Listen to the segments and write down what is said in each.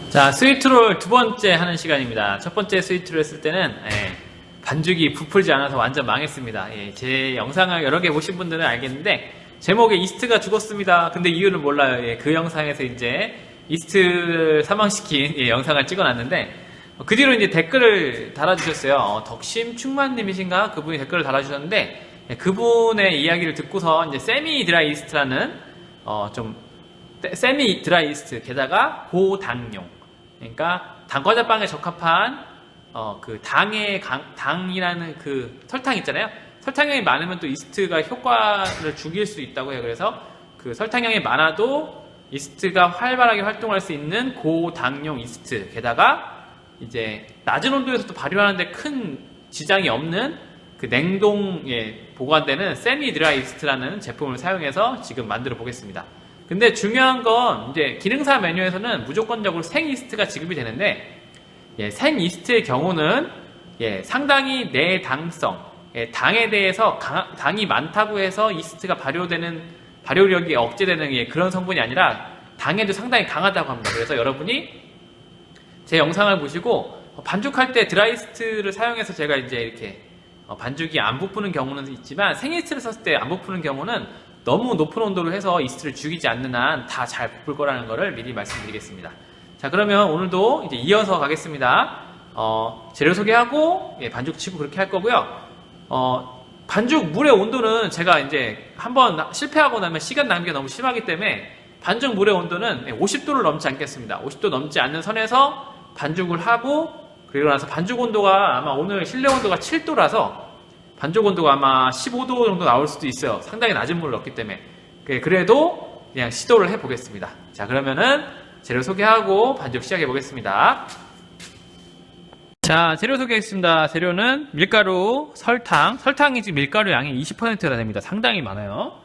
자, 스위트롤 두 번째 하는 시간입니다. 첫 번째 스위트롤 했을 때는 반죽이 부풀지 않아서 완전 망했습니다. 제 영상을 여러 개 보신 분들은 알겠는데 제목에 이스트가 죽었습니다. 근데 이유는 몰라요. 그 영상에서 이제 이스트를 사망시킨 영상을 찍어놨는데 그 뒤로 이제 댓글을 달아주셨어요. 덕심충만님이신가? 그분이 댓글을 달아주셨는데 그분의 이야기를 듣고서 이제 세미 드라이 이스트라는 세미 드라이 이스트 게다가 고당용, 그러니까 당과자빵에 적합한 그 당이라는 그 설탕 있잖아요. 설탕량이 많으면 또 이스트가 효과를 죽일 수 있다고 해요. 그래서 그 설탕량이 많아도 이스트가 활발하게 활동할 수 있는 고당용 이스트 게다가 이제 낮은 온도에서도 발효하는데 큰 지장이 없는 그 냉동에 보관되는 세미 드라이 이스트라는 제품을 사용해서 지금 만들어 보겠습니다. 근데 중요한 건 이제 기능사 메뉴에서는 무조건적으로 생 이스트가 지급이 되는데 생 이스트의 경우는 상당히 내당성, 당에 대해서 당이 많다고 해서 이스트가 발효력이 억제되는 그런 성분이 아니라 당에도 상당히 강하다고 합니다. 그래서 여러분이 제 영상을 보시고 반죽할 때 드라이 이스트를 사용해서 제가 이제 이렇게 반죽이 안 부푸는 경우는 있지만 생 이스트를 썼을 때 안 부푸는 경우는 너무 높은 온도로 해서 이스트를 죽이지 않는 한 다 잘 부풀 거라는 거를 미리 말씀드리겠습니다. 자, 그러면 오늘도 이제 이어서 가겠습니다. 재료 소개하고 반죽 치고 그렇게 할 거고요. 반죽 물의 온도는 제가 이제 한번 실패하고 나면 시간 낭비가 너무 심하기 때문에 반죽 물의 온도는 50도를 넘지 않겠습니다. 50도 넘지 않는 선에서 반죽을 하고 그리고 나서 반죽 온도가 아마 오늘 실내 온도가 7도라서 반죽 온도가 아마 15도 정도 나올 수도 있어요. 상당히 낮은 물을 넣기 때문에. 그래도 그냥 시도를 해보겠습니다. 자, 그러면은 재료 소개하고 반죽 시작해 보겠습니다. 자, 재료 소개하겠습니다. 재료는 밀가루, 설탕이 지금 밀가루 양이 20%가 됩니다. 상당히 많아요.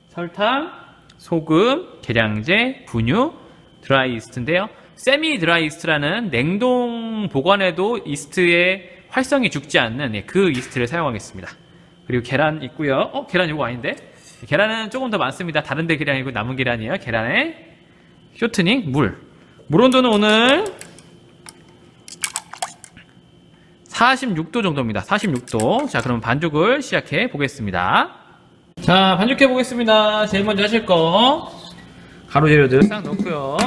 설탕, 소금, 계량제, 분유, 드라이 이스트인데요. 세미 드라이 이스트라는 냉동 보관해도 이스트의 활성이 죽지 않는 그 이스트를 사용하겠습니다. 그리고 계란 있고요. 계란 이거 아닌데? 계란은 조금 더 많습니다. 다른 데 계란이고 남은 계란이에요. 계란에 쇼트닝, 물 온도는 오늘 46도 정도입니다. 46도. 자, 그럼 반죽을 시작해 보겠습니다. 자, 반죽해 보겠습니다. 제일 먼저 하실 거 가루 재료들 싹 넣고요.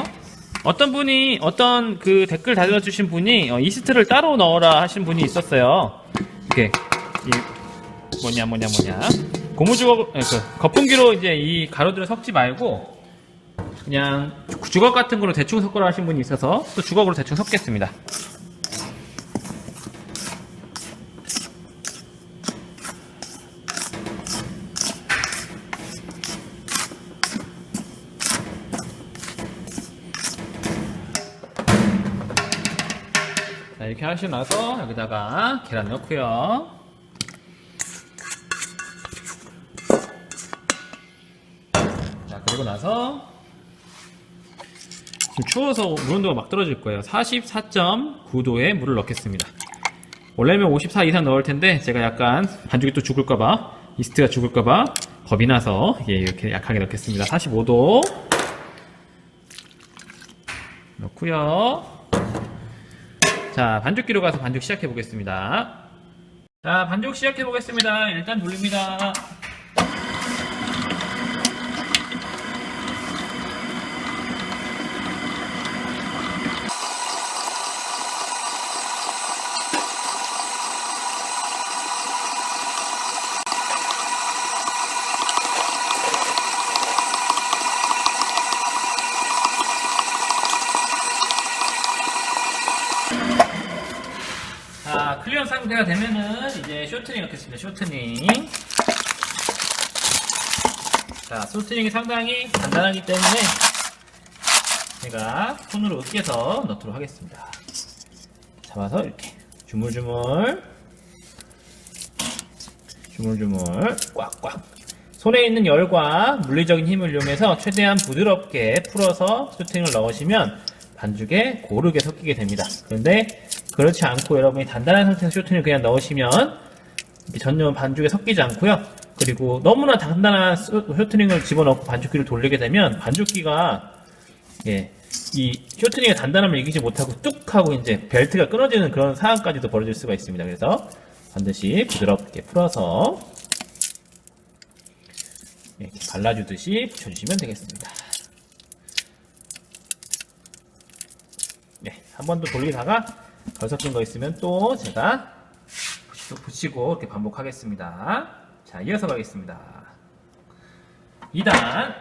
어떤 그 댓글 달아주신 분이 이스트를 따로 넣어라 하신 분이 있었어요. 이렇게 뭐냐 고무주걱 거품기로 이제 이 가루들을 섞지 말고 그냥 주걱 같은 거로 대충 섞으라 하신 분이 있어서 또 주걱으로 대충 섞겠습니다. 자, 이렇게 하시고 나서 여기다가 계란 넣고요. 자, 그리고 나서 지금 추워서 물 온도가 막 떨어질 거예요. 44.9도에 물을 넣겠습니다. 원래면 54 이상 넣을 텐데 제가 약간 반죽이 또 죽을까봐, 이스트가 죽을까봐 겁이 나서 이렇게 약하게 넣겠습니다. 45도 넣고요. 자, 반죽기로 가서 반죽 시작해 보겠습니다. 자, 반죽 시작해 보겠습니다. 일단 돌립니다. 자, 클리어 상태가 되면은 이제 쇼트닝 넣겠습니다. 쇼트닝. 자, 쇼트닝이 상당히 간단하기 때문에 제가 손으로 으깨서 넣도록 하겠습니다. 잡아서 이렇게 주물주물 꽉꽉. 손에 있는 열과 물리적인 힘을 이용해서 최대한 부드럽게 풀어서 쇼트닝을 넣으시면 반죽에 고르게 섞이게 됩니다. 그런데 그렇지 않고 여러분이 단단한 상태에서 쇼트닝을 그냥 넣으시면 전혀 반죽에 섞이지 않고요. 그리고 너무나 단단한 쇼트닝을 집어넣고 반죽기를 돌리게 되면 반죽기가 이 쇼트닝의 단단함을 이기지 못하고 뚝 하고 이제 벨트가 끊어지는 그런 상황까지도 벌어질 수가 있습니다. 그래서 반드시 부드럽게 풀어서 이렇게 발라주듯이 붙여주시면 되겠습니다. 네, 한 번 더 돌리다가 덜 섞인 거 있으면 또 제가 붙이고 이렇게 반복하겠습니다. 자, 이어서 가겠습니다. 2단.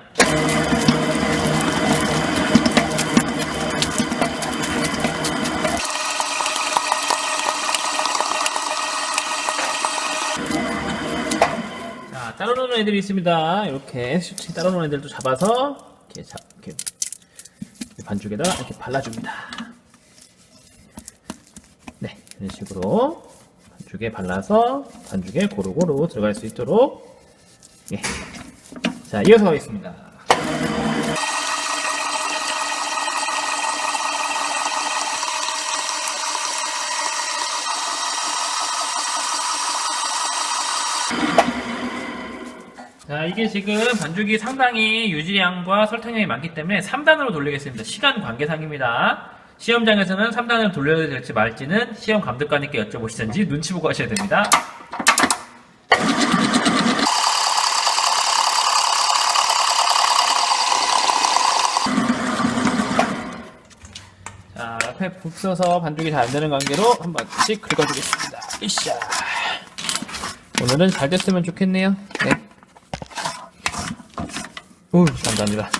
자, 따로 노는 애들이 있습니다. 이렇게 슈팅 따로 노는 애들도 잡아서 이렇게 반죽에다가 이렇게 발라줍니다. 네, 이런 식으로 반죽에 발라서 반죽에 고루고루 들어갈 수 있도록. 예. 자, 이어서 가겠습니다. 자, 이게 지금 반죽이 상당히 유지량과 설탕량이 많기 때문에 3단으로 돌리겠습니다. 시간 관계상입니다. 시험장에서는 3단을 돌려야 될지 말지는 시험 감독관님께 여쭤보시든지 눈치 보고 하셔야 됩니다. 자, 앞에 붓 써서 반죽이 잘 안되는 관계로 한 번씩 긁어주겠습니다. 으쌰. 오늘은 잘 됐으면 좋겠네요. 네. 감사합니다.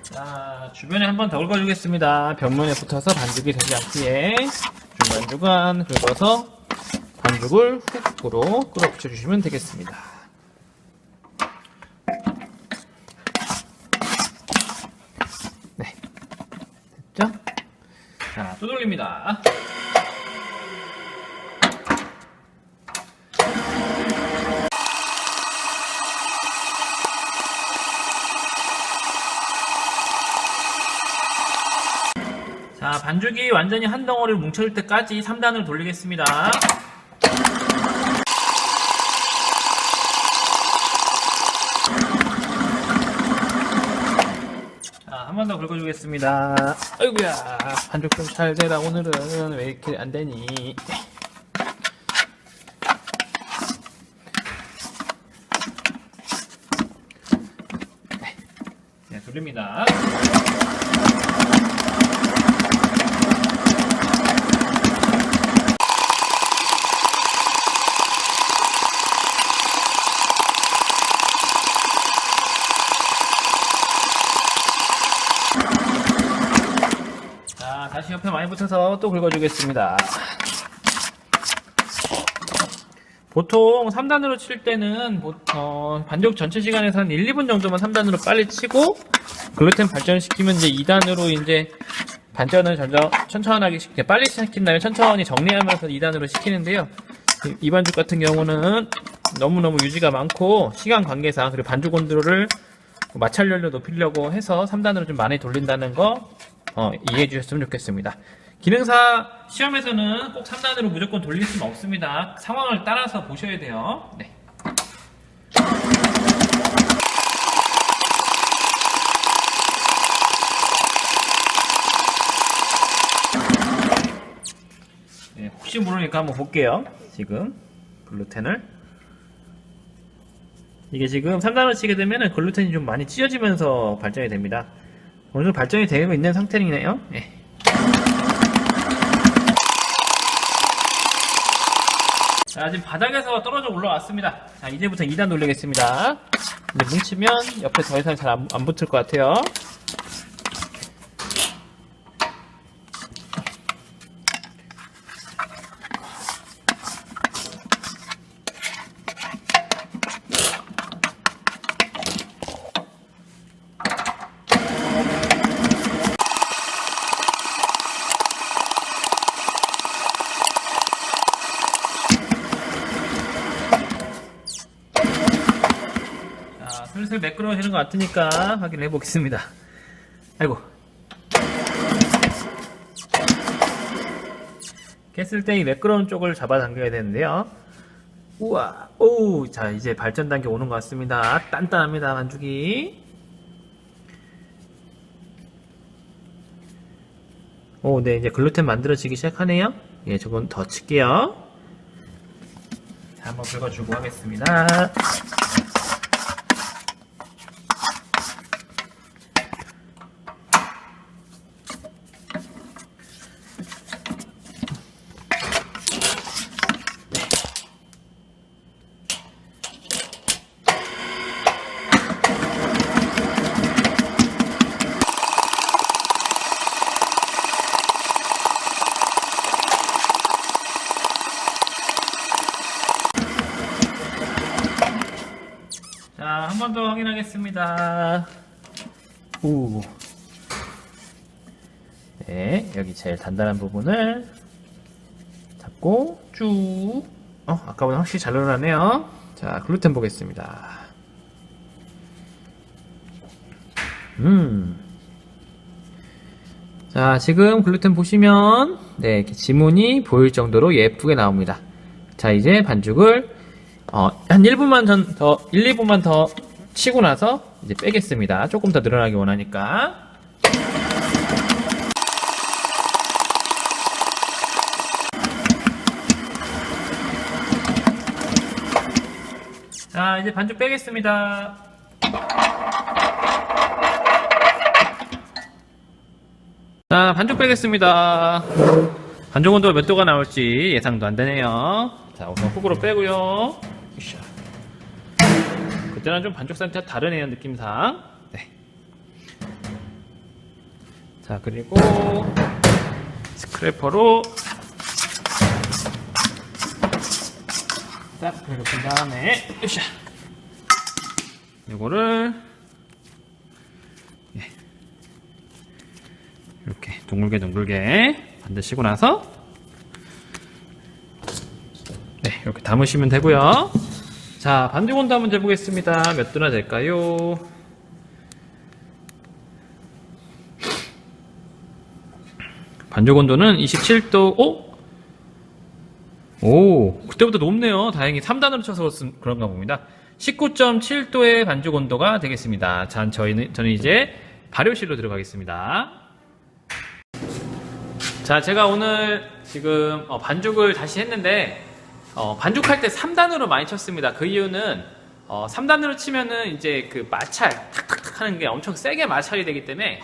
자, 주변에 한 번 더 긁어주겠습니다. 벽면에 붙어서 반죽이 되지 않기에 중간중간 긁어서 반죽을 훅으로 끌어붙여 주시면 되겠습니다. 네, 됐죠? 자, 또 돌립니다. 자, 반죽이 완전히 한 덩어리를 뭉쳐질 때까지 3단을 돌리겠습니다. 한 번 더 긁어주겠습니다. 아이고야, 반죽 좀 잘 되라. 오늘은 왜 이렇게 안 되니? 네, 돌립니다. 다시 옆에 많이 붙어서 또 긁어주겠습니다. 보통 3단으로 칠 때는 반죽 전체 시간에서 한 1, 2분 정도만 3단으로 빨리 치고 글루텐 발전시키면 이제 2단으로 이제 반전을 천천하게 빨리 시킨 다음에 천천히 정리하면서 2단으로 시키는데요. 이 반죽 같은 경우는 너무너무 유지가 많고 시간 관계상 그리고 반죽 온도를 마찰열로 높이려고 해서 3단으로 좀 많이 돌린다는 거 이해해 주셨으면 좋겠습니다. 기능사 시험에서는 꼭 3단으로 무조건 돌릴 수는 없습니다. 상황을 따라서 보셔야 돼요. 네. 네, 혹시 모르니까 한번 볼게요. 지금 글루텐을 이게 지금 3단으로 치게 되면 글루텐이 좀 많이 찢어지면서 발전이 됩니다. 어느 정도 발전이 되고 있는 상태이네요. 네. 자, 지금 바닥에서 떨어져 올라왔습니다. 자, 이제부터 2단 돌리겠습니다. 근데 뭉치면 옆에 더 이상 잘 안 붙을 것 같아요. 슬슬 매끄러워지는 것 같으니까 확인해 보겠습니다. 아이고. 깼을 때 이 매끄러운 쪽을 잡아당겨야 되는데요. 우와, 오, 자, 이제 발전 단계 오는 것 같습니다. 단단합니다, 반죽이. 오, 네, 이제 글루텐 만들어지기 시작하네요. 예, 조금 더 칠게요. 자, 한번 긁어주고 하겠습니다. 자, 한 번 더 확인하겠습니다. 오. 네, 여기 제일 단단한 부분을 잡고 쭉. 아까보다 확실히 잘 늘어나네요. 자, 글루텐 보겠습니다. 자, 지금 글루텐 보시면 네, 이렇게 지문이 보일 정도로 예쁘게 나옵니다. 자, 이제 반죽을 한 1분만 더, 1, 2분만 더 치고 나서 이제 빼겠습니다. 조금 더 늘어나기 원하니까. 자, 이제 반죽 빼겠습니다. 자, 반죽 빼겠습니다. 반죽 온도가 몇 도가 나올지 예상도 안 되네요. 자, 우선 훅으로 빼고요. 그때는 좀 반죽 상태가 다르네요, 느낌상. 네. 자, 그리고 스크래퍼로 딱 긁은 다음에 으쌰. 요거를 이렇게 둥글게 만드시고 나서 네, 이렇게 담으시면 되고요. 자, 반죽 온도 한번 재보겠습니다. 몇 도나 될까요? 반죽 온도는 27도. 오, 그때보다 높네요. 다행히 3단으로 쳐서 그런가 봅니다. 19.7도의 반죽 온도가 되겠습니다. 자, 저는 이제 발효실로 들어가겠습니다. 자, 제가 오늘 지금 반죽을 다시 했는데 반죽할 때 3단으로 많이 쳤습니다. 그 이유는 3단으로 치면은 이제 그 마찰 탁탁탁 하는 게 엄청 세게 마찰이 되기 때문에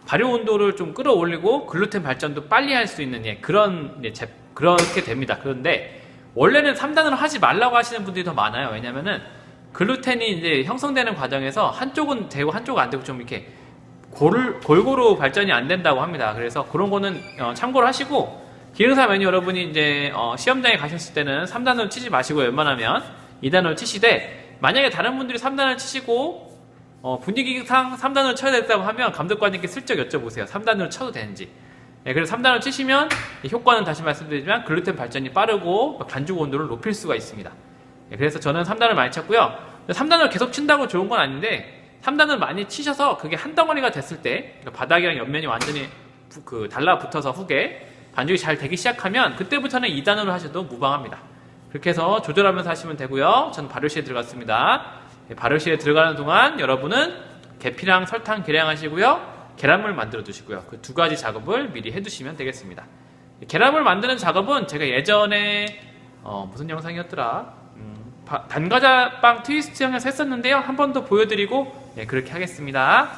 발효 온도를 좀 끌어올리고 글루텐 발전도 빨리 할 수 있는 그렇게 됩니다. 그런데 원래는 3단으로 하지 말라고 하시는 분들이 더 많아요. 왜냐면은 글루텐이 이제 형성되는 과정에서 한쪽은 되고 한쪽은 안 되고 좀 이렇게 골고루 발전이 안 된다고 합니다. 그래서 그런 거는 참고를 하시고, 기능사 메뉴 여러분이 이제 시험장에 가셨을 때는 3단으로 치지 마시고 웬만하면 2단으로 치시되, 만약에 다른 분들이 3단을 치시고 분위기상 3단으로 쳐야 된다고 하면 감독관님께 슬쩍 여쭤보세요. 3단으로 쳐도 되는지. 네, 그래서 3단으로 치시면 효과는 다시 말씀드리지만 글루텐 발전이 빠르고 반죽 온도를 높일 수가 있습니다. 네, 그래서 저는 3단을 많이 쳤고요. 3단을 계속 친다고 좋은 건 아닌데 3단을 많이 치셔서 그게 한 덩어리가 됐을 때, 바닥이랑 옆면이 완전히 달라붙어서 후게 반죽이 잘 되기 시작하면 그때부터는 2단으로 하셔도 무방합니다. 그렇게 해서 조절하면서 하시면 되고요. 저는 발효실에 들어갔습니다. 발효실에 들어가는 동안 여러분은 계피랑 설탕 계량하시고요. 계란물 만들어 두시고요. 그 두 가지 작업을 미리 해두시면 되겠습니다. 계란물 만드는 작업은 제가 예전에 무슨 영상이었더라? 단과자빵 트위스트 형에서 했었는데요. 한 번 더 보여드리고 그렇게 하겠습니다.